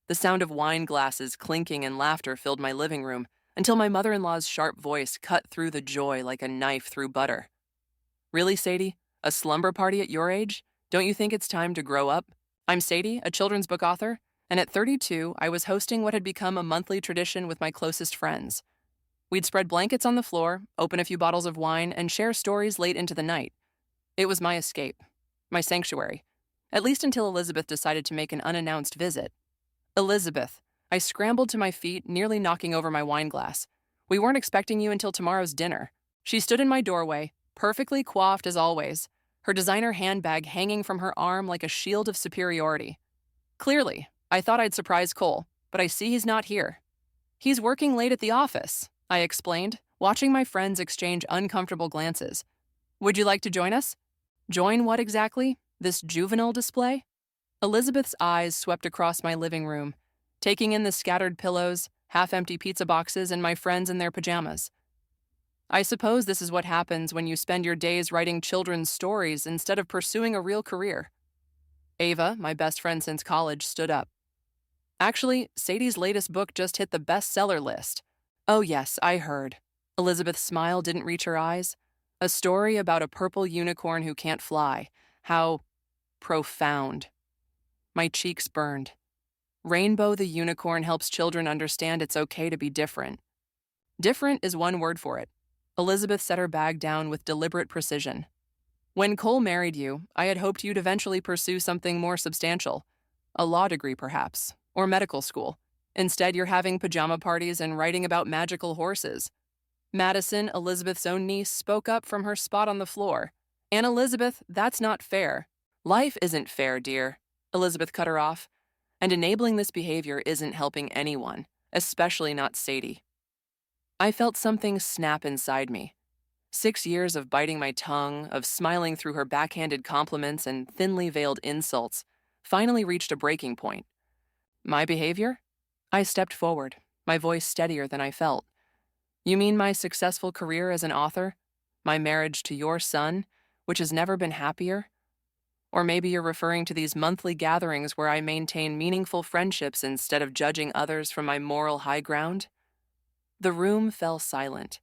The sound of wine glasses clinking and laughter filled my living room until my mother-in-law's sharp voice cut through the joy like a knife through butter. Really, Sadie? A slumber party at your age? Don't you think it's time to grow up? I'm Sadie, a children's book author, and at 32, I was hosting what had become a monthly tradition with my closest friends. We'd spread blankets on the floor, open a few bottles of wine, and share stories late into the night. It was my escape, my sanctuary, at least until Elizabeth decided to make an unannounced visit. Elizabeth, I scrambled to my feet, nearly knocking over my wine glass. We weren't expecting you until tomorrow's dinner. She stood in my doorway, perfectly coiffed as always, her designer handbag hanging from her arm like a shield of superiority. Clearly, I thought I'd surprise Cole, but I see he's not here. He's working late at the office, I explained, watching my friends exchange uncomfortable glances. Would you like to join us? Join what exactly? This juvenile display? Elizabeth's eyes swept across my living room, taking in the scattered pillows, half-empty pizza boxes, and my friends in their pajamas. I suppose this is what happens when you spend your days writing children's stories instead of pursuing a real career. Ava, my best friend since college, stood up. Actually, Sadie's latest book just hit the bestseller list. Oh yes, I heard. Elizabeth's smile didn't reach her eyes. A story about a purple unicorn who can't fly. How profound. My cheeks burned. Rainbow the unicorn helps children understand it's okay to be different. Different is one word for it. Elizabeth set her bag down with deliberate precision. When Cole married you, I had hoped you'd eventually pursue something more substantial. A law degree, perhaps, or medical school. Instead, you're having pajama parties and writing about magical horses. Madison, Elizabeth's own niece, spoke up from her spot on the floor. Aunt Elizabeth, that's not fair. Life isn't fair, dear. Elizabeth cut her off. And enabling this behavior isn't helping anyone, especially not Sadie. I felt something snap inside me. 6 years of biting my tongue, of smiling through her backhanded compliments and thinly veiled insults, finally reached a breaking point. My behavior? I stepped forward, my voice steadier than I felt. You mean my successful career as an author? My marriage to your son, which has never been happier? Or maybe you're referring to these monthly gatherings where I maintain meaningful friendships instead of judging others from my moral high ground? The room fell silent.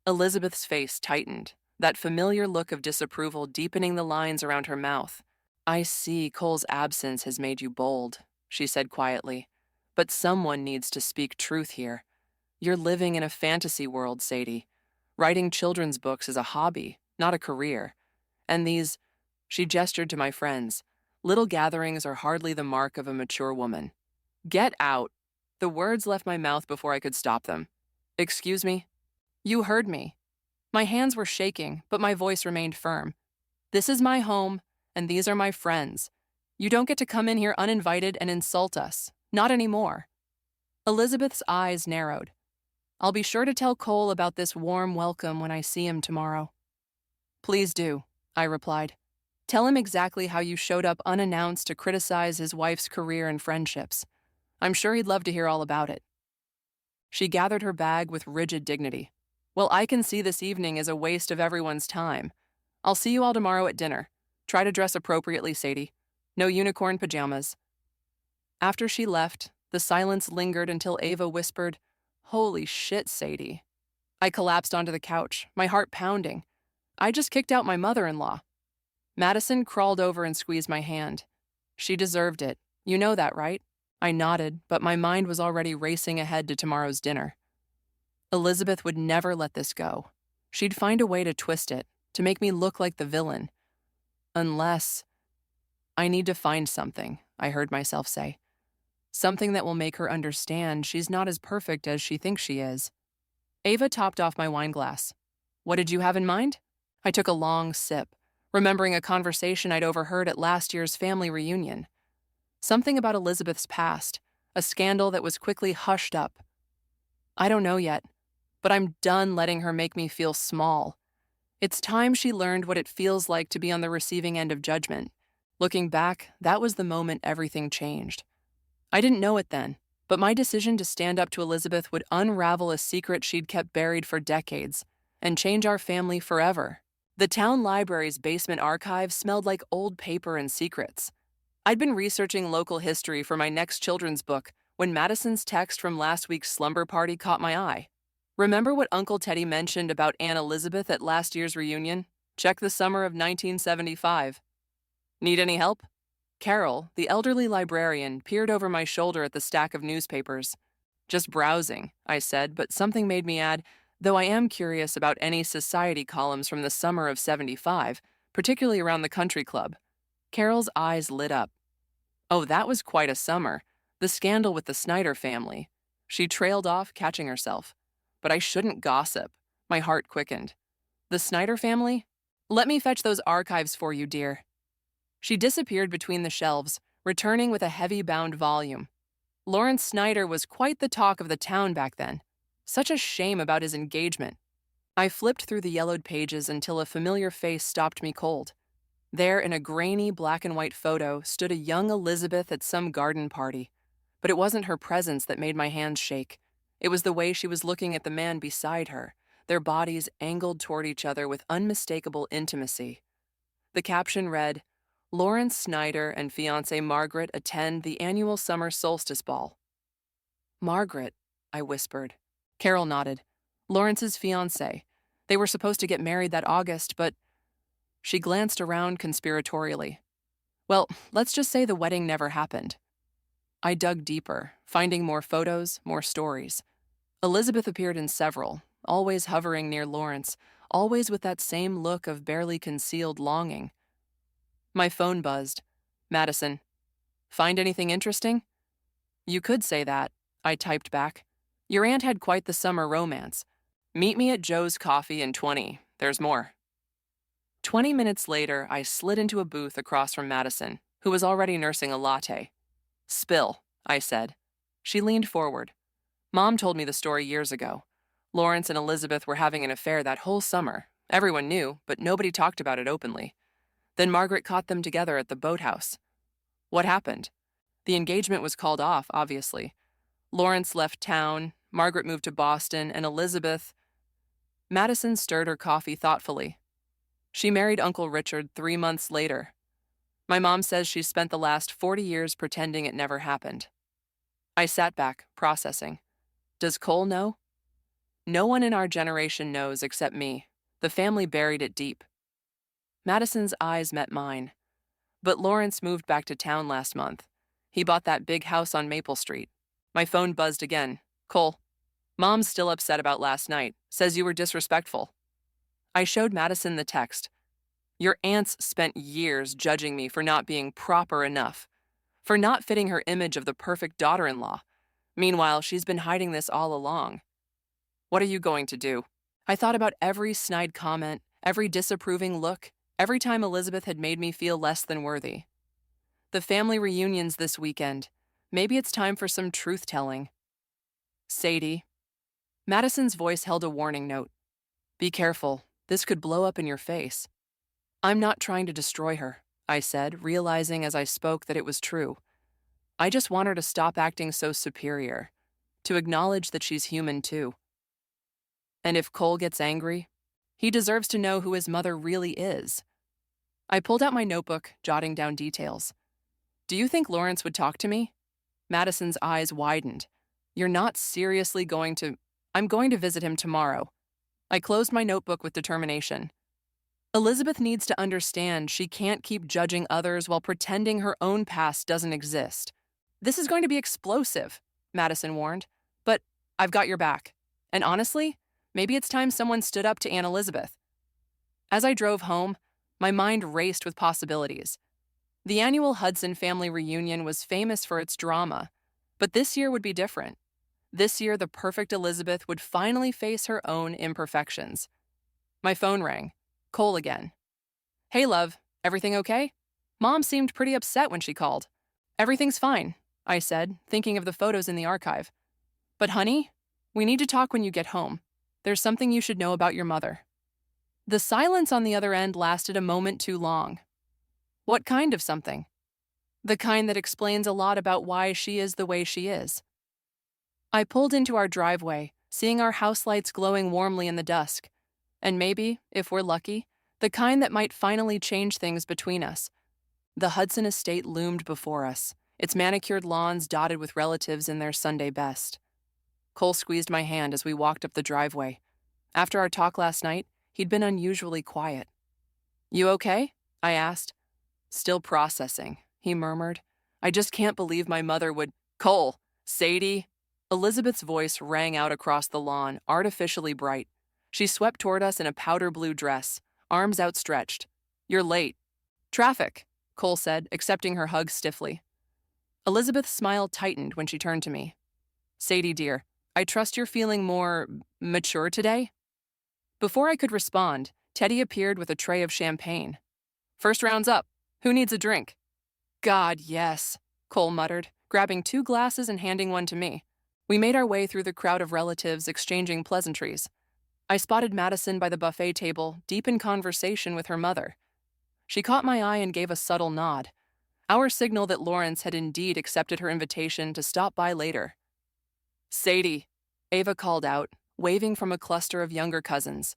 Elizabeth's face tightened, that familiar look of disapproval deepening the lines around her mouth. I see Cole's absence has made you bold, she said quietly. But someone needs to speak truth here. You're living in a fantasy world, Sadie. Writing children's books is a hobby, not a career. And these, she gestured to my friends, little gatherings are hardly the mark of a mature woman. Get out. The words left my mouth before I could stop them. Excuse me? You heard me. My hands were shaking, but my voice remained firm. This is my home, and these are my friends. You don't get to come in here uninvited and insult us. Not anymore. Elizabeth's eyes narrowed. I'll be sure to tell Cole about this warm welcome when I see him tomorrow. Please do, I replied. Tell him exactly how you showed up unannounced to criticize his wife's career and friendships. I'm sure he'd love to hear all about it. She gathered her bag with rigid dignity. Well, I can see this evening is a waste of everyone's time. I'll see you all tomorrow at dinner. Try to dress appropriately, Sadie. No unicorn pajamas. After she left, the silence lingered until Ava whispered, Holy shit, Sadie. I collapsed onto the couch, my heart pounding. I just kicked out my mother-in-law. Madison crawled over and squeezed my hand. She deserved it. You know that, right? I nodded, but my mind was already racing ahead to tomorrow's dinner. Elizabeth would never let this go. She'd find a way to twist it, to make me look like the villain. Unless... I need to find something, I heard myself say. Something that will make her understand she's not as perfect as she thinks she is. Ava topped off my wine glass. What did you have in mind? I took a long sip, remembering a conversation I'd overheard at last year's family reunion. Something about Elizabeth's past, a scandal that was quickly hushed up. I don't know yet, but I'm done letting her make me feel small. It's time she learned what it feels like to be on the receiving end of judgment. Looking back, that was the moment everything changed. I didn't know it then, but my decision to stand up to Elizabeth would unravel a secret she'd kept buried for decades and change our family forever. The town library's basement archive smelled like old paper and secrets. I'd been researching local history for my next children's book when Madison's text from last week's slumber party caught my eye. Remember what Uncle Teddy mentioned about Aunt Elizabeth at last year's reunion? Check the summer of 1975. Need any help? Carol, the elderly librarian, peered over my shoulder at the stack of newspapers. Just browsing, I said, but something made me add, though I am curious about any society columns from the summer of 75, particularly around the country club. Carol's eyes lit up. Oh, that was quite a summer. The scandal with the Snyder family. She trailed off, catching herself. But I shouldn't gossip. My heart quickened. The Snyder family? Let me fetch those archives for you, dear. She disappeared between the shelves, returning with a heavy-bound volume. Lawrence Snyder was quite the talk of the town back then. Such a shame about his engagement. I flipped through the yellowed pages until a familiar face stopped me cold. There, in a grainy black and white photo, stood a young Elizabeth at some garden party. But it wasn't her presence that made my hands shake. It was the way she was looking at the man beside her, their bodies angled toward each other with unmistakable intimacy. The caption read, "Lawrence Snyder and fiancée Margaret attend the annual summer solstice ball." Margaret, I whispered. Carol nodded. Lawrence's fiancée. They were supposed to get married that August, but... She glanced around conspiratorially. Well, let's just say the wedding never happened. I dug deeper, finding more photos, more stories. Elizabeth appeared in several, always hovering near Lawrence, always with that same look of barely concealed longing. My phone buzzed. Madison. Find anything interesting? You could say that, I typed back. Your aunt had quite the summer romance. Meet me at Joe's Coffee in 20. There's more. 20 minutes later, I slid into a booth across from Madison, who was already nursing a latte. Spill, I said. She leaned forward. Mom told me the story years ago. Lawrence and Elizabeth were having an affair that whole summer. Everyone knew, but nobody talked about it openly. Then Margaret caught them together at the boathouse. What happened? The engagement was called off, obviously. Lawrence left town, Margaret moved to Boston, and Elizabeth... Madison stirred her coffee thoughtfully. She married Uncle Richard 3 months later. My mom says she's spent the last 40 years pretending it never happened. I sat back, processing. Does Cole know? No one in our generation knows except me. The family buried it deep. Madison's eyes met mine. But Lawrence moved back to town last month. He bought that big house on Maple Street. My phone buzzed again. Cole. Mom's still upset about last night. Says you were disrespectful. I showed Madison the text. Your aunt's spent years judging me for not being proper enough, for not fitting her image of the perfect daughter-in-law. Meanwhile, she's been hiding this all along. What are you going to do? I thought about every snide comment, every disapproving look, every time Elizabeth had made me feel less than worthy. The family reunion's this weekend. Maybe it's time for some truth-telling. Sadie. Madison's voice held a warning note. Be careful. This could blow up in your face. I'm not trying to destroy her, I said, realizing as I spoke that it was true. I just want her to stop acting so superior, to acknowledge that she's human too. And if Cole gets angry, he deserves to know who his mother really is. I pulled out my notebook, jotting down details. Do you think Lawrence would talk to me? Madison's eyes widened. You're not seriously going to... I'm going to visit him tomorrow. I closed my notebook with determination. Elizabeth needs to understand she can't keep judging others while pretending her own past doesn't exist. This is going to be explosive, Madison warned, but I've got your back. And honestly, maybe it's time someone stood up to Aunt Elizabeth. As I drove home, my mind raced with possibilities. The annual Hudson family reunion was famous for its drama, but this year would be different. This year, the perfect Elizabeth would finally face her own imperfections. My phone rang. Cole again. Hey, love. Everything okay? Mom seemed pretty upset when she called. Everything's fine, I said, thinking of the photos in the archive. But honey, we need to talk when you get home. There's something you should know about your mother. The silence on the other end lasted a moment too long. What kind of something? The kind that explains a lot about why she is the way she is. I pulled into our driveway, seeing our house lights glowing warmly in the dusk. And maybe, if we're lucky, the kind that might finally change things between us. The Hudson estate loomed before us, its manicured lawns dotted with relatives in their Sunday best. Cole squeezed my hand as we walked up the driveway. After our talk last night, he'd been unusually quiet. "You okay?" I asked. "Still processing," he murmured. "I just can't believe my mother would—" "Cole! Sadie!" Elizabeth's voice rang out across the lawn, artificially bright. She swept toward us in a powder blue dress, arms outstretched. "You're late." "Traffic," Cole said, accepting her hug stiffly. Elizabeth's smile tightened when she turned to me. "Sadie, dear, I trust you're feeling more mature today?" Before I could respond, Teddy appeared with a tray of champagne. "First round's up. Who needs a drink?" "God, yes," Cole muttered, grabbing 2 glasses and handing one to me. We made our way through the crowd of relatives, exchanging pleasantries. I spotted Madison by the buffet table, deep in conversation with her mother. She caught my eye and gave a subtle nod, our signal that Lawrence had indeed accepted her invitation to stop by later. "Sadie," Ava called out, waving from a cluster of younger cousins.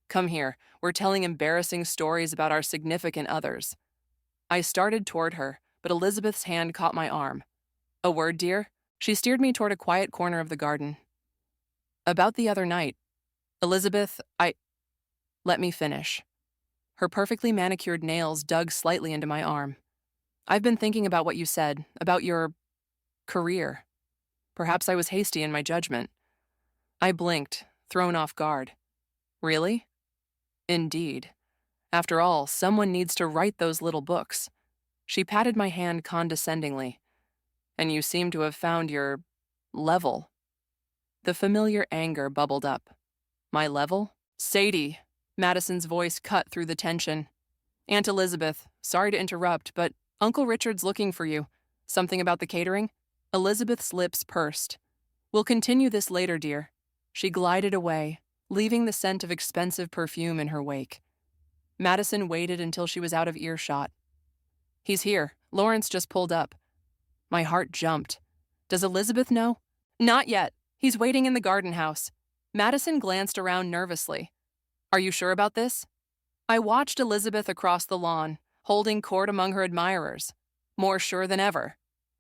"Come here, we're telling embarrassing stories about our significant others." I started toward her, but Elizabeth's hand caught my arm. "A word, dear?" She steered me toward a quiet corner of the garden. "About the other night. Elizabeth, Let me finish." Her perfectly manicured nails dug slightly into my arm. "I've been thinking about what you said, about your career. Perhaps I was hasty in my judgment." I blinked, thrown off guard. "Really?" "Indeed. After all, someone needs to write those little books." She patted my hand condescendingly. "And you seem to have found your level." The familiar anger bubbled up. "My level?" "Sadie," Madison's voice cut through the tension. "Aunt Elizabeth, sorry to interrupt, but Uncle Richard's looking for you. Something about the catering?" Elizabeth's lips pursed. "We'll continue this later, dear." She glided away, leaving the scent of expensive perfume in her wake. Madison waited until she was out of earshot. "He's here. Lawrence just pulled up." My heart jumped. "Does Elizabeth know?" "Not yet. He's waiting in the garden house." Madison glanced around nervously. "Are you sure about this?" I watched Elizabeth across the lawn, holding court among her admirers. More sure than ever.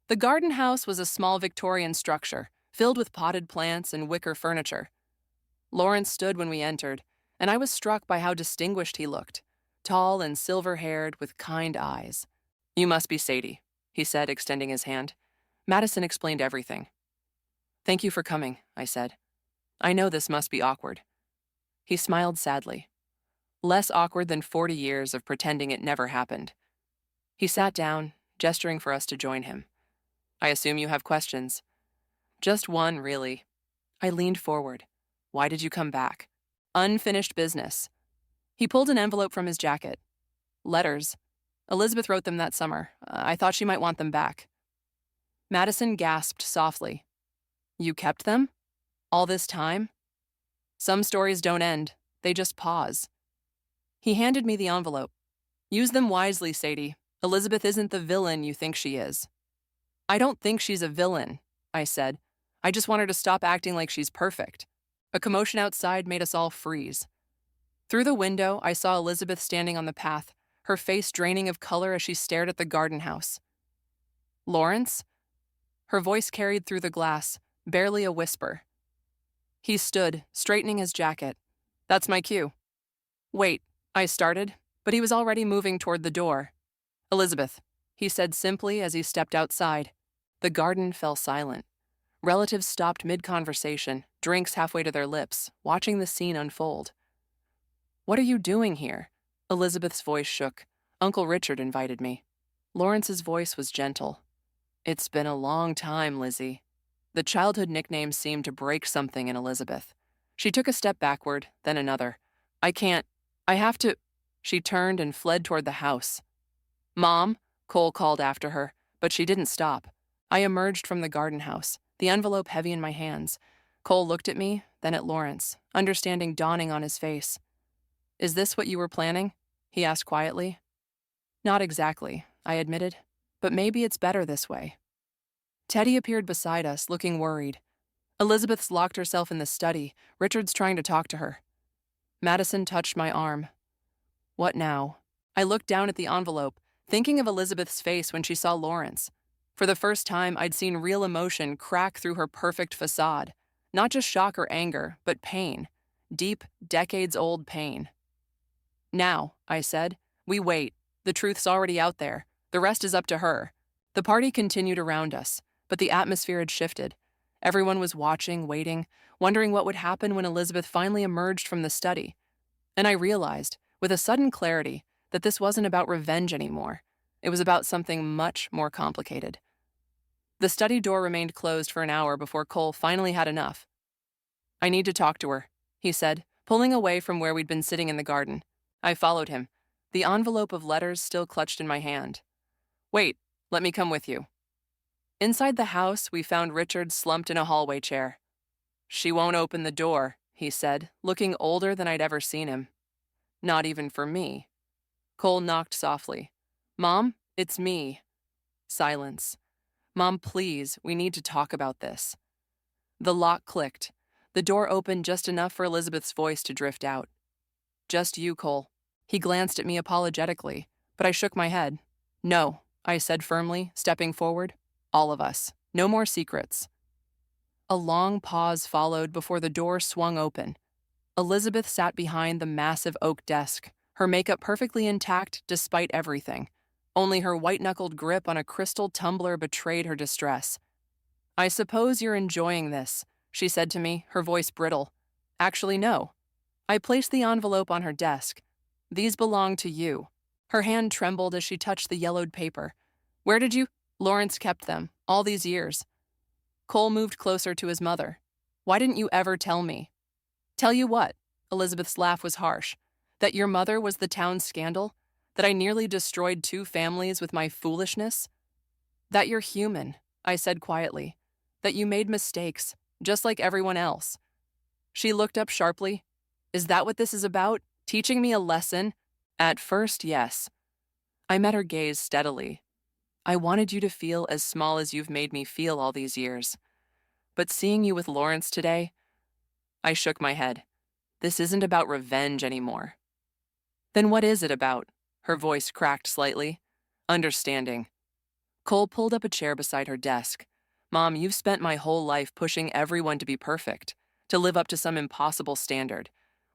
The garden house was a small Victorian structure, filled with potted plants and wicker furniture. Lawrence stood when we entered, and I was struck by how distinguished he looked, tall and silver-haired with kind eyes. "You must be Sadie," he said, extending his hand. Madison explained everything. "Thank you for coming," I said. "I know this must be awkward." He smiled sadly. Less awkward than 40 years of pretending it never happened. He sat down, gesturing for us to join him. "I assume you have questions." "Just one, really." I leaned forward. "Why did you come back?" "Unfinished business." He pulled an envelope from his jacket. "Letters. Elizabeth wrote them that summer. I thought she might want them back." Madison gasped softly. "You kept them? All this time?" "Some stories don't end. They just pause." He handed me the envelope. "Use them wisely, Sadie. Elizabeth isn't the villain you think she is." "I don't think she's a villain," I said. "I just want her to stop acting like she's perfect." A commotion outside made us all freeze. Through the window, I saw Elizabeth standing on the path, her face draining of color as she stared at the garden house. "Lawrence?" Her voice carried through the glass, barely a whisper. He stood, straightening his jacket. "That's my cue." "Wait," I started, but he was already moving toward the door. "Elizabeth," he said simply as he stepped outside. The garden fell silent. Relatives stopped mid-conversation, drinks halfway to their lips, watching the scene unfold. "What are you doing here?" Elizabeth's voice shook. "Uncle Richard invited me." Lawrence's voice was gentle. "It's been a long time, Lizzie." The childhood nickname seemed to break something in Elizabeth. She took a step backward, then another. I have to." She turned and fled toward the house. "Mom," Cole called after her, but she didn't stop. I emerged from the garden house, the envelope heavy in my hands. Cole looked at me, then at Lawrence, understanding dawning on his face. "Is this what you were planning?" he asked quietly. "Not exactly," I admitted, "but maybe it's better this way." Teddy appeared beside us, looking worried. Elizabeth's locked herself in the study. Richard's trying to talk to her. Madison touched my arm. "What now?" I looked down at the envelope, thinking of Elizabeth's face when she saw Lawrence. For the first time, I'd seen real emotion crack through her perfect facade. Not just shock or anger, but pain. Deep, decades-old pain. Now, I said, we wait. The truth's already out there. The rest is up to her. The party continued around us, but the atmosphere had shifted. Everyone was watching, waiting, wondering what would happen when Elizabeth finally emerged from the study. And I realized, with a sudden clarity, that this wasn't about revenge anymore. It was about something much more complicated. The study door remained closed for an hour before Cole finally had enough. I need to talk to her, he said, pulling away from where we'd been sitting in the garden. I followed him, the envelope of letters still clutched in my hand. Wait, let me come with you. Inside the house, we found Richard slumped in a hallway chair. She won't open the door, he said, looking older than I'd ever seen him. Not even for me. Cole knocked softly. Mom, it's me. Silence. Mom, please, we need to talk about this. The lock clicked. The door opened just enough for Elizabeth's voice to drift out. Just you, Cole. He glanced at me apologetically, but I shook my head. No, I said firmly, stepping forward. All of us. No more secrets. A long pause followed before the door swung open. Elizabeth sat behind the massive oak desk, her makeup perfectly intact despite everything. Only her white-knuckled grip on a crystal tumbler betrayed her distress. I suppose you're enjoying this, she said to me, her voice brittle. Actually, no. I placed the envelope on her desk. These belong to you. Her hand trembled as she touched the yellowed paper. Where did you? Lawrence kept them, all these years. Cole moved closer to his mother. Why didn't you ever tell me? Tell you what? Elizabeth's laugh was harsh. That your mother was the town's scandal? That I nearly destroyed 2 families with my foolishness? That you're human, I said quietly. That you made mistakes, just like everyone else. She looked up sharply. Is that what this is about? Teaching me a lesson? At first, yes. I met her gaze steadily. I wanted you to feel as small as you've made me feel all these years. But seeing you with Lawrence today, I shook my head. This isn't about revenge anymore. Then what is it about? Her voice cracked slightly. Understanding. Cole pulled up a chair beside her desk. Mom, you've spent my whole life pushing everyone to be perfect, to live up to some impossible standard.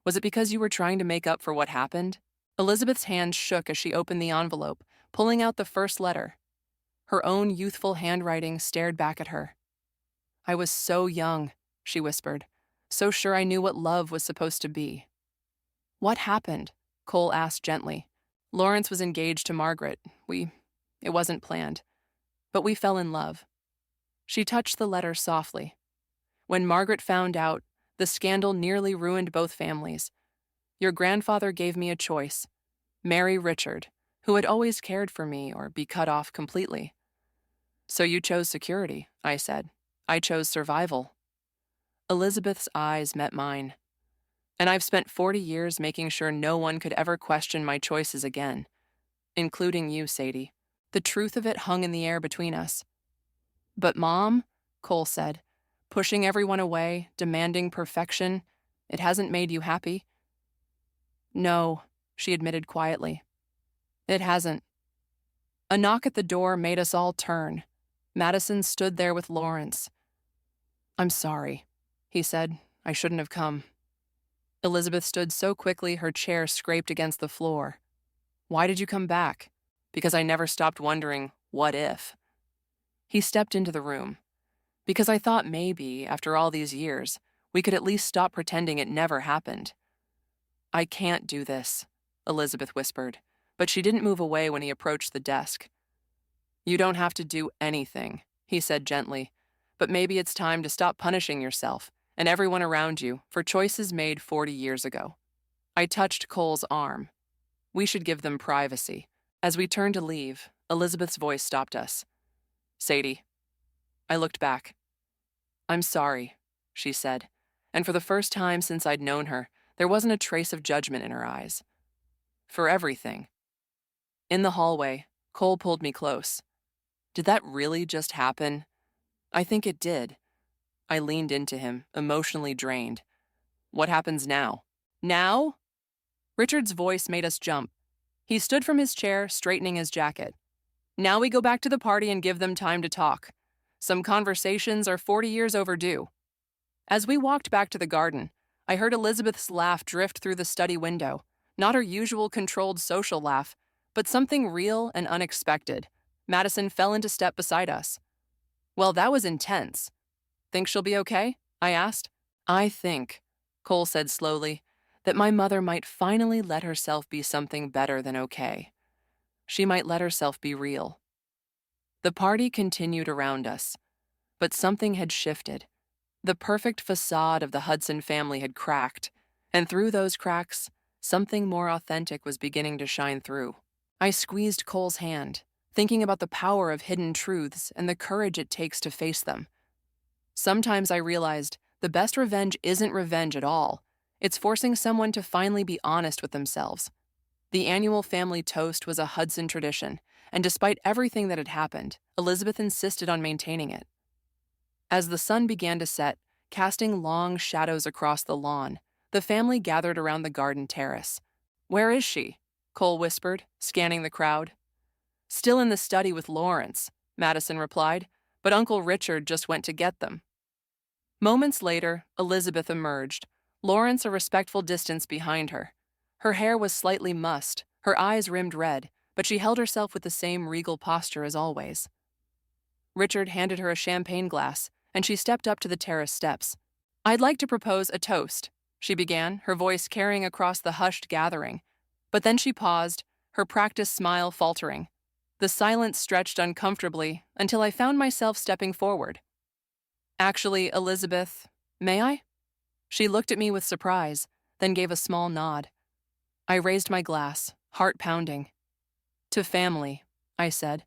Was it because you were trying to make up for what happened? Elizabeth's hand shook as she opened the envelope, pulling out the first letter. Her own youthful handwriting stared back at her. I was so young, she whispered, so sure I knew what love was supposed to be. What happened? Cole asked gently. Lawrence was engaged to Margaret. It wasn't planned. But we fell in love. She touched the letter softly. When Margaret found out, the scandal nearly ruined both families. Your grandfather gave me a choice. Marry Richard, who had always cared for me, or be cut off completely. So you chose security, I said. I chose survival. Elizabeth's eyes met mine. And I've spent 40 years making sure no one could ever question my choices again, including you, Sadie. The truth of it hung in the air between us. But Mom, Cole said, pushing everyone away, demanding perfection, it hasn't made you happy? No, she admitted quietly. It hasn't. A knock at the door made us all turn. Madison stood there with Lawrence. I'm sorry, he said. I shouldn't have come. Elizabeth stood so quickly her chair scraped against the floor. Why did you come back? Because I never stopped wondering, what if? He stepped into the room. Because I thought maybe, after all these years, we could at least stop pretending it never happened. I can't do this, Elizabeth whispered, but she didn't move away when he approached the desk. You don't have to do anything, he said gently, but maybe it's time to stop punishing yourself and everyone around you for choices made 40 years ago. I touched Cole's arm. We should give them privacy. As we turned to leave, Elizabeth's voice stopped us. Sadie. I looked back. I'm sorry, she said, and for the first time since I'd known her, there wasn't a trace of judgment in her eyes. For everything. In the hallway, Cole pulled me close. Did that really just happen? I think it did. I leaned into him, emotionally drained. What happens now? Now? Richard's voice made us jump. He stood from his chair, straightening his jacket. Now we go back to the party and give them time to talk. Some conversations are 40 years overdue. As we walked back to the garden, I heard Elizabeth's laugh drift through the study window, not her usual controlled social laugh, but something real and unexpected. Madison fell into step beside us. Well, that was intense. Think she'll be okay? I asked. I think, Cole said slowly, that my mother might finally let herself be something better than okay. She might let herself be real. The party continued around us, but something had shifted. The perfect facade of the Hudson family had cracked, and through those cracks, something more authentic was beginning to shine through. I squeezed Cole's hand, thinking about the power of hidden truths and the courage it takes to face them. Sometimes I realized the best revenge isn't revenge at all. It's forcing someone to finally be honest with themselves. The annual family toast was a Hudson tradition, and despite everything that had happened, Elizabeth insisted on maintaining it. As the sun began to set, casting long shadows across the lawn, the family gathered around the garden terrace. "Where is she?" Cole whispered, scanning the crowd. "Still in the study with Lawrence," Madison replied, "but Uncle Richard just went to get them." Moments later, Elizabeth emerged, Lawrence a respectful distance behind her. Her hair was slightly mussed, her eyes rimmed red, but she held herself with the same regal posture as always. Richard handed her a champagne glass, and she stepped up to the terrace steps. "I'd like to propose a toast," she began, her voice carrying across the hushed gathering. But then she paused, her practiced smile faltering. The silence stretched uncomfortably until I found myself stepping forward. "Actually, Elizabeth, may I?" She looked at me with surprise, then gave a small nod. I raised my glass, heart pounding. "To family," I said.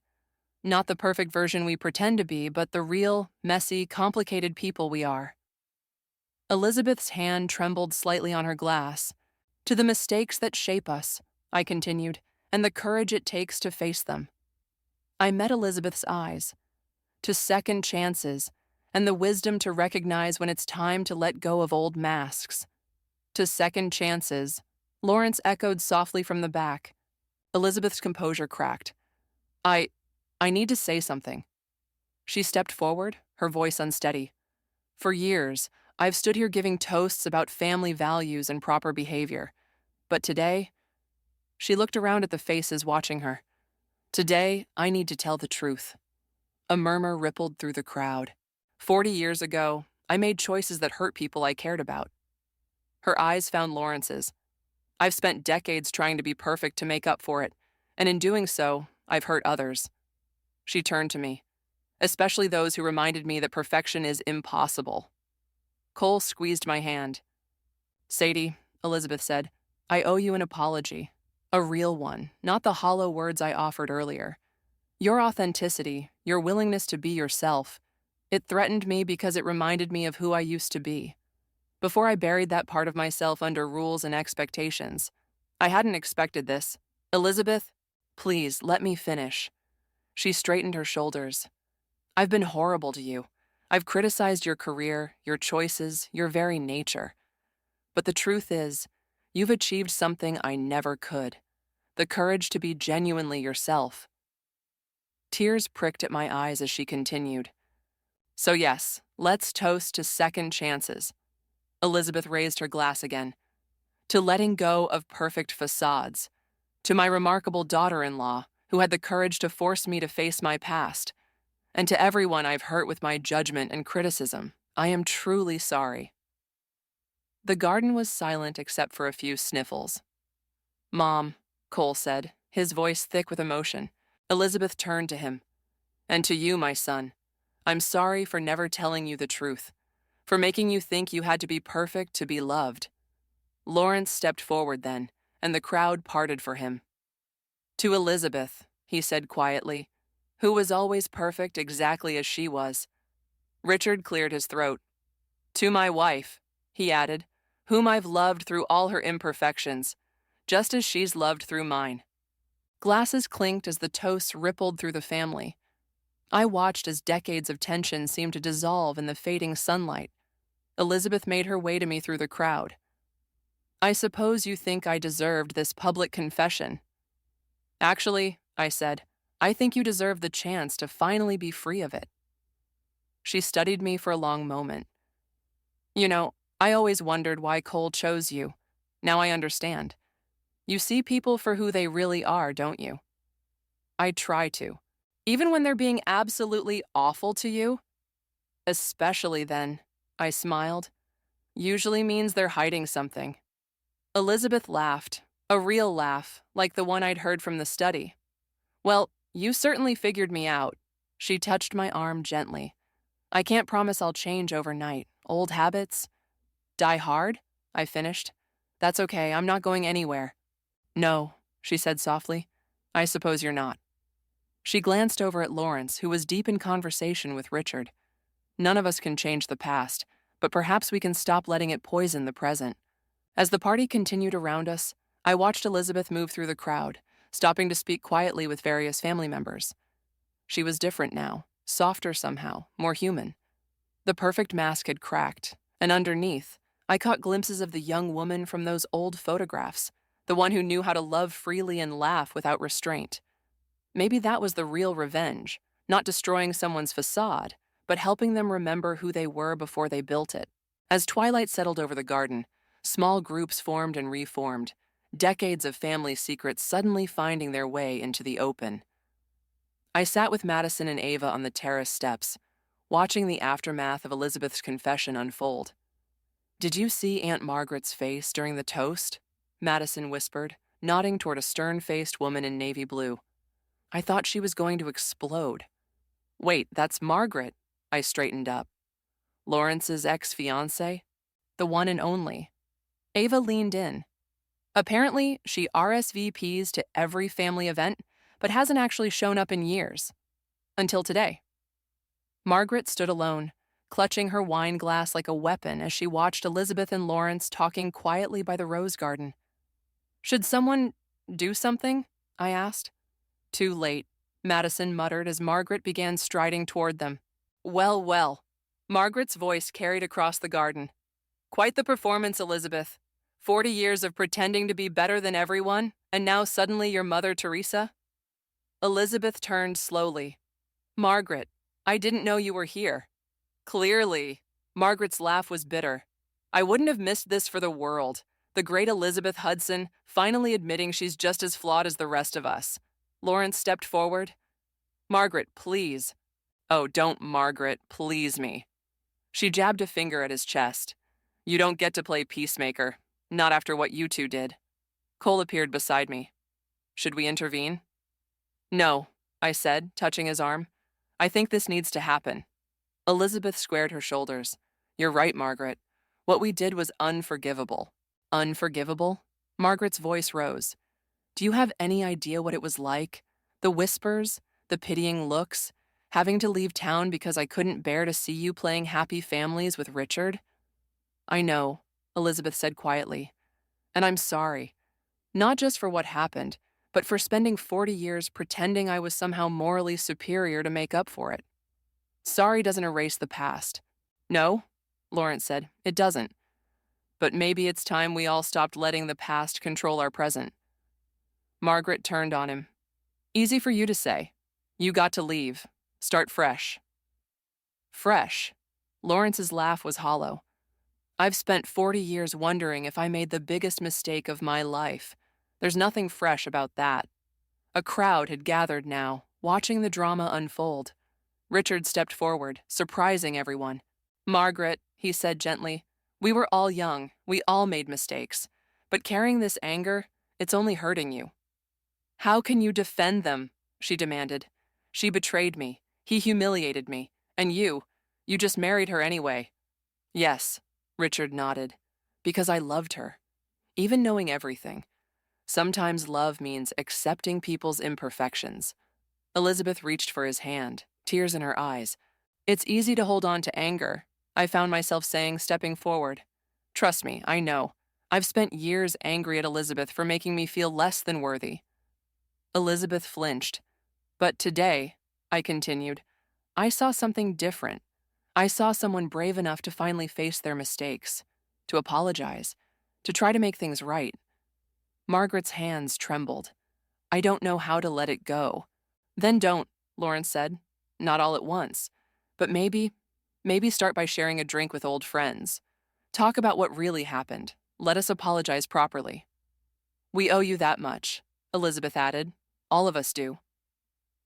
"Not the perfect version we pretend to be, but the real, messy, complicated people we are." Elizabeth's hand trembled slightly on her glass. "To the mistakes that shape us," I continued, "and the courage it takes to face them." I met Elizabeth's eyes. "To second chances, and the wisdom to recognize when it's time to let go of old masks." "To second chances," Lawrence echoed softly from the back. Elizabeth's composure cracked. I need to say something." She stepped forward, her voice unsteady. "For years, I've stood here giving toasts about family values and proper behavior. But today," she looked around at the faces watching her. "Today, I need to tell the truth." A murmur rippled through the crowd. 40 years ago, I made choices that hurt people I cared about. Her eyes found Lawrence's. "I've spent decades trying to be perfect to make up for it, and in doing so, I've hurt others." She turned to me, especially those who reminded me that perfection is impossible. Cole squeezed my hand. "Sadie," Elizabeth said, "I owe you an apology. A real one, not the hollow words I offered earlier. Your authenticity, your willingness to be yourself, it threatened me because it reminded me of who I used to be. Before I buried that part of myself under rules and expectations. I hadn't expected this. Elizabeth, please let me finish." She straightened her shoulders. "I've been horrible to you. I've criticized your career, your choices, your very nature. But the truth is, you've achieved something I never could. The courage to be genuinely yourself." Tears pricked at my eyes as she continued. "So yes, let's toast to second chances." Elizabeth raised her glass again. "To letting go of perfect facades. To my remarkable daughter-in-law, who had the courage to force me to face my past. And to everyone I've hurt with my judgment and criticism, I am truly sorry." The garden was silent except for a few sniffles. "Mom," Cole said, his voice thick with emotion. Elizabeth turned to him. "And to you, my son, I'm sorry for never telling you the truth, for making you think you had to be perfect to be loved." Lawrence stepped forward then, and the crowd parted for him. "To Elizabeth," he said quietly, "who was always perfect exactly as she was." Richard cleared his throat. "To my wife," he added, "whom I've loved through all her imperfections, just as she's loved through mine." Glasses clinked as the toasts rippled through the family. I watched as decades of tension seemed to dissolve in the fading sunlight. Elizabeth made her way to me through the crowd. "I suppose you think I deserved this public confession." Actually, I said, I think you deserve the chance to finally be free of it. She studied me for a long moment. You know, I always wondered why Cole chose you. Now I understand. You see people for who they really are, don't you? I try to. Even when they're being absolutely awful to you? Especially then, I smiled. Usually means they're hiding something. Elizabeth laughed, a real laugh, like the one I'd heard from the study. Well, you certainly figured me out. She touched my arm gently. I can't promise I'll change overnight. Old habits? Die hard? I finished. That's okay, I'm not going anywhere. No, she said softly. I suppose you're not. She glanced over at Lawrence, who was deep in conversation with Richard. None of us can change the past, but perhaps we can stop letting it poison the present. As the party continued around us, I watched Elizabeth move through the crowd, stopping to speak quietly with various family members. She was different now, softer somehow, more human. The perfect mask had cracked, and underneath, I caught glimpses of the young woman from those old photographs, the one who knew how to love freely and laugh without restraint. Maybe that was the real revenge, not destroying someone's facade, but helping them remember who they were before they built it. As twilight settled over the garden, small groups formed and reformed, decades of family secrets suddenly finding their way into the open. I sat with Madison and Ava on the terrace steps, watching the aftermath of Elizabeth's confession unfold. Did you see Aunt Margaret's face during the toast? Madison whispered, nodding toward a stern-faced woman in navy blue. I thought she was going to explode. Wait, that's Margaret. I straightened up. Lawrence's ex-fiancée? The one and only. Ava leaned in. Apparently, she RSVPs to every family event, but hasn't actually shown up in years. Until today. Margaret stood alone, clutching her wine glass like a weapon as she watched Elizabeth and Lawrence talking quietly by the rose garden. Should someone do something? I asked. Too late, Madison muttered as Margaret began striding toward them. Well, well. Margaret's voice carried across the garden. Quite the performance, Elizabeth. 40 years of pretending to be better than everyone, and now suddenly you're Mother Teresa? Elizabeth turned slowly. Margaret, I didn't know you were here. Clearly. Margaret's laugh was bitter. I wouldn't have missed this for the world. The great Elizabeth Hudson finally admitting she's just as flawed as the rest of us. Lawrence stepped forward. Margaret, please. Oh, don't Margaret, please me. She jabbed a finger at his chest. You don't get to play peacemaker. Not after what you two did. Cole appeared beside me. Should we intervene? No, I said, touching his arm. I think this needs to happen. Elizabeth squared her shoulders. You're right, Margaret. What we did was unforgivable. Unforgivable? Margaret's voice rose. Do you have any idea what it was like? The whispers, the pitying looks, having to leave town because I couldn't bear to see you playing happy families with Richard? I know, Elizabeth said quietly. And I'm sorry. Not just for what happened, but for spending 40 years pretending I was somehow morally superior to make up for it. Sorry doesn't erase the past. No, Lawrence said, it doesn't. But maybe it's time we all stopped letting the past control our present. Margaret turned on him. Easy for you to say. You got to leave. Start fresh. Fresh? Lawrence's laugh was hollow. I've spent 40 years wondering if I made the biggest mistake of my life. There's nothing fresh about that. A crowd had gathered now, watching the drama unfold. Richard stepped forward, surprising everyone. Margaret, he said gently, we were all young, we all made mistakes. But carrying this anger, it's only hurting you. How can you defend them? She demanded. She betrayed me, he humiliated me, and you just married her anyway. Yes, Richard nodded, because I loved her. Even knowing everything. Sometimes love means accepting people's imperfections. Elizabeth reached for his hand, tears in her eyes. It's easy to hold on to anger, I found myself saying, stepping forward. Trust me, I know. I've spent years angry at Elizabeth for making me feel less than worthy. Elizabeth flinched. But today, I continued, I saw something different. I saw someone brave enough to finally face their mistakes, to apologize, to try to make things right. Margaret's hands trembled. I don't know how to let it go. Then don't, Lawrence said. Not all at once. But maybe start by sharing a drink with old friends. Talk about what really happened. Let us apologize properly. We owe you that much, Elizabeth added. All of us do.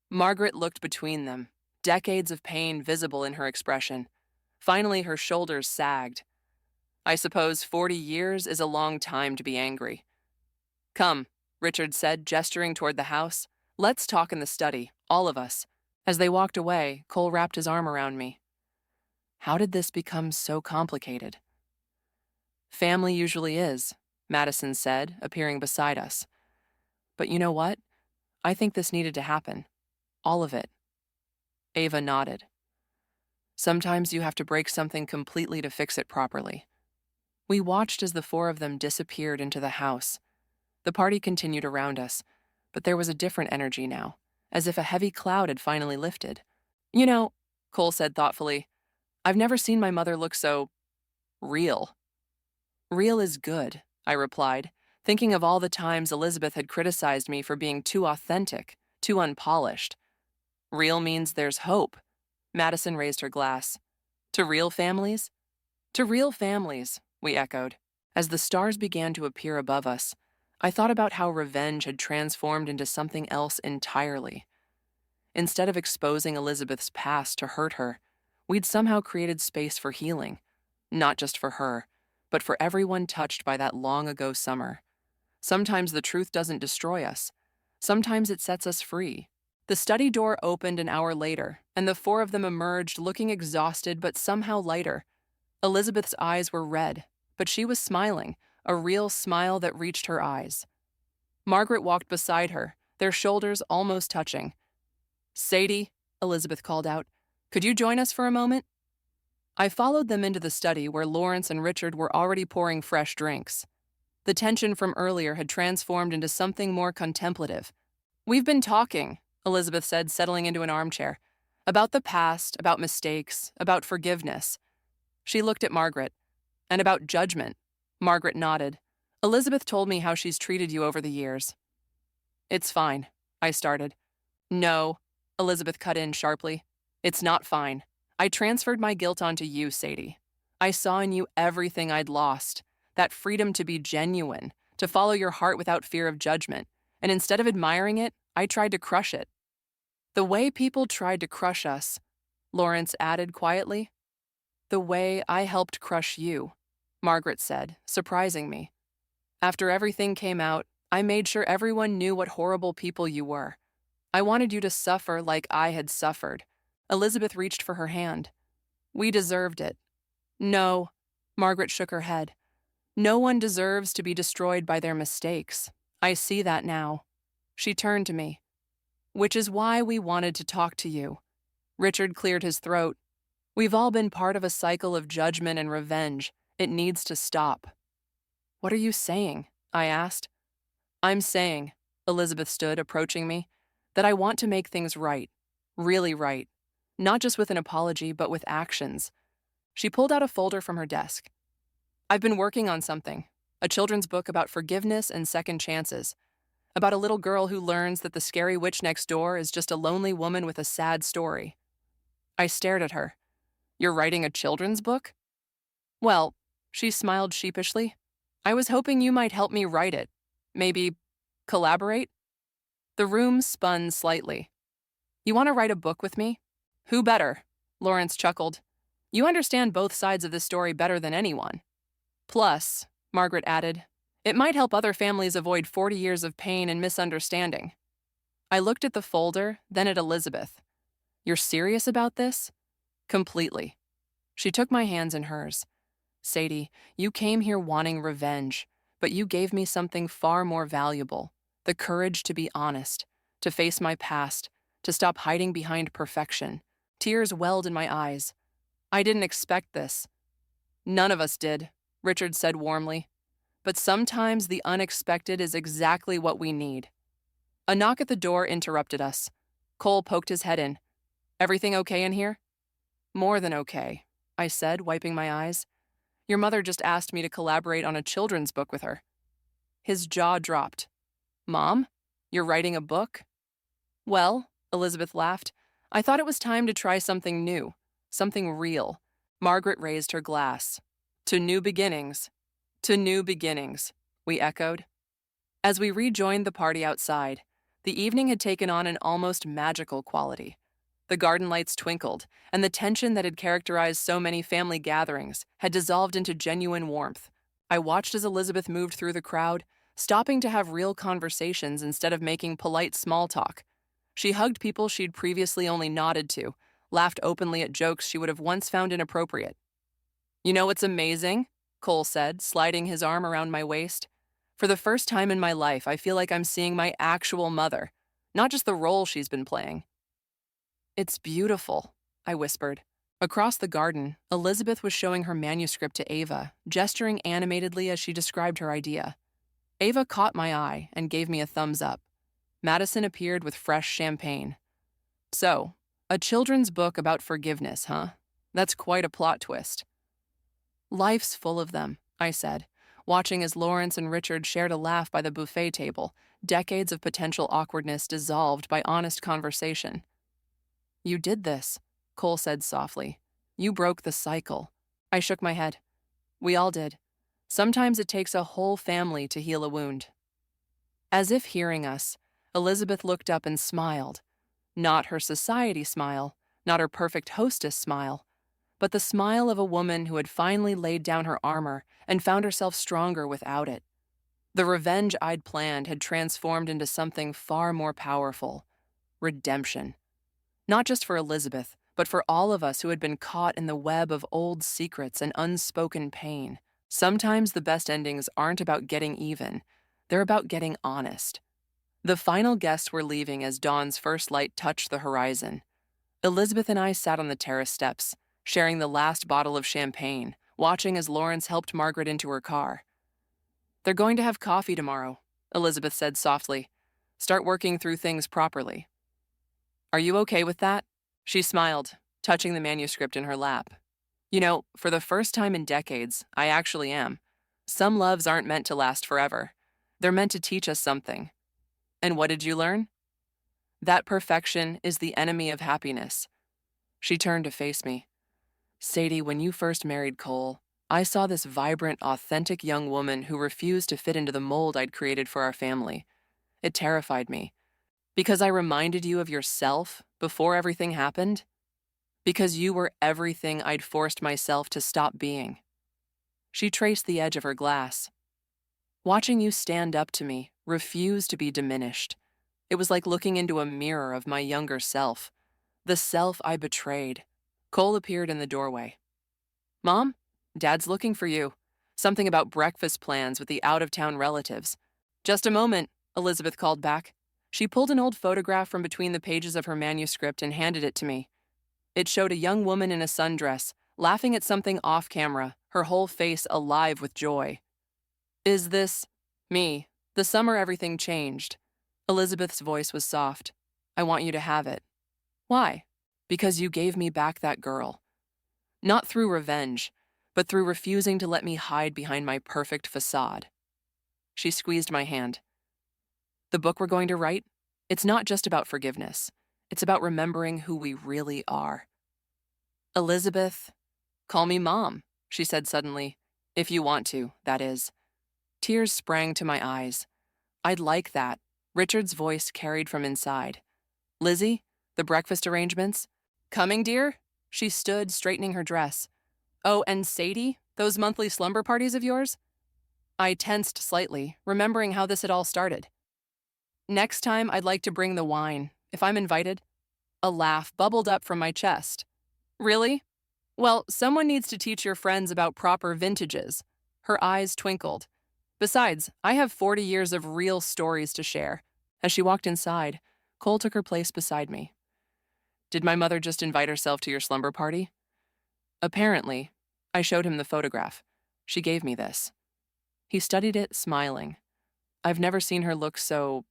Margaret looked between them, decades of pain visible in her expression. Finally, her shoulders sagged. I suppose 40 years is a long time to be angry. Come, Richard said, gesturing toward the house. Let's talk in the study, all of us. As they walked away, Cole wrapped his arm around me. How did this become so complicated? Family usually is, Madison said, appearing beside us. But you know what? I think this needed to happen. All of it. Ava nodded. Sometimes you have to break something completely to fix it properly. We watched as the four of them disappeared into the house. The party continued around us, but there was a different energy now, as if a heavy cloud had finally lifted. You know, Cole said thoughtfully, I've never seen my mother look so real. Real is good, I replied, thinking of all the times Elizabeth had criticized me for being too authentic, too unpolished. Real means there's hope. Madison raised her glass. To real families? To real families, we echoed. As the stars began to appear above us, I thought about how revenge had transformed into something else entirely. Instead of exposing Elizabeth's past to hurt her, we'd somehow created space for healing, not just for her, but for everyone touched by that long-ago summer. Sometimes the truth doesn't destroy us. Sometimes it sets us free. The study door opened an hour later, and the four of them emerged looking exhausted but somehow lighter. Elizabeth's eyes were red, but she was smiling, a real smile that reached her eyes. Margaret walked beside her, their shoulders almost touching. Sadie, Elizabeth called out, could you join us for a moment? I followed them into the study where Lawrence and Richard were already pouring fresh drinks. The tension from earlier had transformed into something more contemplative. We've been talking, Elizabeth said, settling into an armchair, about the past, about mistakes, about forgiveness. She looked at Margaret. And about judgment. Margaret nodded. Elizabeth told me how she's treated you over the years. It's fine, I started. No, Elizabeth cut in sharply. It's not fine. I transferred my guilt onto you, Sadie. I saw in you everything I'd lost, that freedom to be genuine, to follow your heart without fear of judgment, and instead of admiring it, I tried to crush it. The way people tried to crush us, Lawrence added quietly. The way I helped crush you, Margaret said, surprising me. After everything came out, I made sure everyone knew what horrible people you were. I wanted you to suffer like I had suffered. Elizabeth reached for her hand. We deserved it. No, Margaret shook her head. No one deserves to be destroyed by their mistakes. I see that now. She turned to me. Which is why we wanted to talk to you. Richard cleared his throat. We've all been part of a cycle of judgment and revenge. It needs to stop. What are you saying? I asked. I'm saying, Elizabeth stood, approaching me, that I want to make things right. Really right. Not just with an apology, but with actions. She pulled out a folder from her desk. I've been working on something, a children's book about forgiveness and second chances, about a little girl who learns that the scary witch next door is just a lonely woman with a sad story. I stared at her. You're writing a children's book? Well, she smiled sheepishly. I was hoping you might help me write it. Maybe collaborate? The room spun slightly. You want to write a book with me? Who better? Lawrence chuckled. You understand both sides of this story better than anyone. Plus, Margaret added, it might help other families avoid 40 years of pain and misunderstanding. I looked at the folder, then at Elizabeth. You're serious about this? Completely. She took my hands in hers. Sadie, you came here wanting revenge, but you gave me something far more valuable, the courage to be honest, to face my past, to stop hiding behind perfection. Tears welled in my eyes. I didn't expect this. None of us did, Richard said warmly. But sometimes the unexpected is exactly what we need. A knock at the door interrupted us. Cole poked his head in. Everything okay in here? More than okay, I said, wiping my eyes. Your mother just asked me to collaborate on a children's book with her. His jaw dropped. Mom? You're writing a book? Well, Elizabeth laughed, I thought it was time to try something new, something real. Margaret raised her glass. To new beginnings. To new beginnings, we echoed. As we rejoined the party outside, the evening had taken on an almost magical quality. The garden lights twinkled, and the tension that had characterized so many family gatherings had dissolved into genuine warmth. I watched as Elizabeth moved through the crowd, stopping to have real conversations instead of making polite small talk. She hugged people she'd previously only nodded to, laughed openly at jokes she would have once found inappropriate. You know what's amazing? Cole said, sliding his arm around my waist. For the first time in my life, I feel like I'm seeing my actual mother, not just the role she's been playing. It's beautiful, I whispered. Across the garden, Elizabeth was showing her manuscript to Ava, gesturing animatedly as she described her idea. Ava caught my eye and gave me a thumbs up. Madison appeared with fresh champagne. So, a children's book about forgiveness, huh? That's quite a plot twist. Life's full of them, I said, watching as Lawrence and Richard shared a laugh by the buffet table, decades of potential awkwardness dissolved by honest conversation. You did this, Cole said softly. You broke the cycle. I shook my head. We all did. Sometimes it takes a whole family to heal a wound. As if hearing us, Elizabeth looked up and smiled. Not her society smile, not her perfect hostess smile, but the smile of a woman who had finally laid down her armor and found herself stronger without it. The revenge I'd planned had transformed into something far more powerful: redemption. Not just for Elizabeth, but for all of us who had been caught in the web of old secrets and unspoken pain. Sometimes the best endings aren't about getting even, they're about getting honest. The final guests were leaving as dawn's first light touched the horizon. Elizabeth and I sat on the terrace steps, sharing the last bottle of champagne, watching as Lawrence helped Margaret into her car. They're going to have coffee tomorrow, Elizabeth said softly. Start working through things properly. Are you okay with that? She smiled, touching the manuscript in her lap. You know, for the first time in decades, I actually am. Some loves aren't meant to last forever. They're meant to teach us something. And what did you learn? That perfection is the enemy of happiness. She turned to face me. Sadie, when you first married Cole, I saw this vibrant, authentic young woman who refused to fit into the mold I'd created for our family. It terrified me. Because I reminded you of yourself before everything happened? Because you were everything I'd forced myself to stop being. She traced the edge of her glass. Watching you stand up to me, refuse to be diminished. It was like looking into a mirror of my younger self, the self I betrayed. Cole appeared in the doorway. Mom, Dad's looking for you. Something about breakfast plans with the out-of-town relatives. Just a moment, Elizabeth called back. She pulled an old photograph from between the pages of her manuscript and handed it to me. It showed a young woman in a sundress, laughing at something off camera, her whole face alive with joy. Is this me? The summer everything changed. Elizabeth's voice was soft. I want you to have it. Why? Because you gave me back that girl. Not through revenge, but through refusing to let me hide behind my perfect facade. She squeezed my hand. The book we're going to write, it's not just about forgiveness. It's about remembering who we really are. Elizabeth, call me Mom, she said suddenly. If you want to, that is. Tears sprang to my eyes. I'd like that. Richard's voice carried from inside. Lizzie, the breakfast arrangements? Coming, dear? She stood, straightening her dress. Oh, and Sadie, those monthly slumber parties of yours? I tensed slightly, remembering how this had all started. Next time, I'd like to bring the wine, if I'm invited. A laugh bubbled up from my chest. Really? Well, someone needs to teach your friends about proper vintages. Her eyes twinkled. Besides, I have 40 years of real stories to share. As she walked inside, Cole took her place beside me. Did my mother just invite herself to your slumber party? Apparently. I showed him the photograph. She gave me this. He studied it, smiling. I've never seen her look so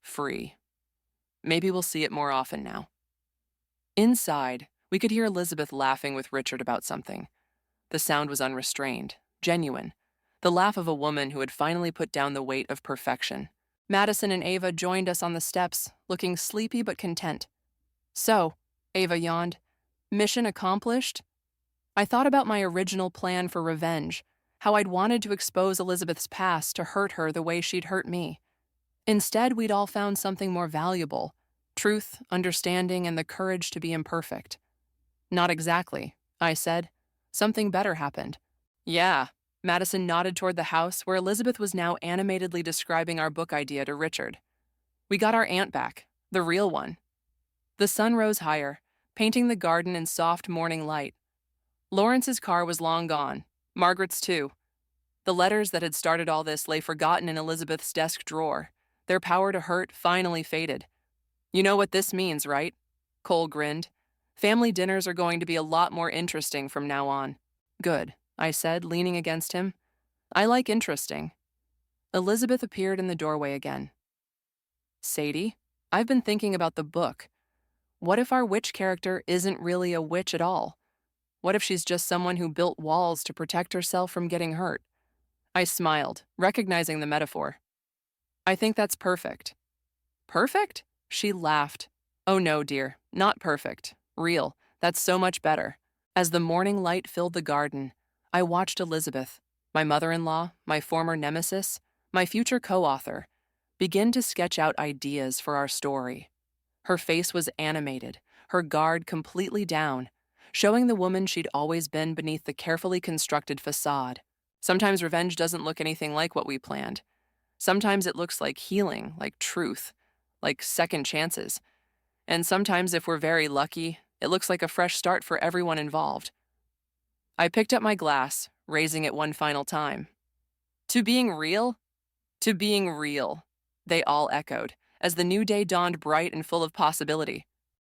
free. Maybe we'll see it more often now. Inside, we could hear Elizabeth laughing with Richard about something. The sound was unrestrained, genuine, the laugh of a woman who had finally put down the weight of perfection. Madison and Ava joined us on the steps, looking sleepy but content. So, Ava yawned, mission accomplished? I thought about my original plan for revenge, how I'd wanted to expose Elizabeth's past to hurt her the way she'd hurt me. Instead, we'd all found something more valuable: truth, understanding, and the courage to be imperfect. Not exactly, I said. Something better happened. Yeah, Madison nodded toward the house where Elizabeth was now animatedly describing our book idea to Richard. We got our aunt back, the real one. The sun rose higher, painting the garden in soft morning light. Lawrence's car was long gone, Margaret's too. The letters that had started all this lay forgotten in Elizabeth's desk drawer. Their power to hurt finally faded. You know what this means, right? Cole grinned. Family dinners are going to be a lot more interesting from now on. Good, I said, leaning against him. I like interesting. Elizabeth appeared in the doorway again. Sadie, I've been thinking about the book. What if our witch character isn't really a witch at all? What if she's just someone who built walls to protect herself from getting hurt? I smiled, recognizing the metaphor. I think that's perfect. Perfect? She laughed. Oh no, dear, not perfect. Real. That's so much better. As the morning light filled the garden, I watched Elizabeth, my mother-in-law, my former nemesis, my future co-author, begin to sketch out ideas for our story. Her face was animated, her guard completely down, showing the woman she'd always been beneath the carefully constructed facade. Sometimes revenge doesn't look anything like what we planned. Sometimes it looks like healing, like truth, like second chances. And sometimes, if we're very lucky, it looks like a fresh start for everyone involved. I picked up my glass, raising it one final time. To being real? To being real, they all echoed, as the new day dawned bright and full of possibility.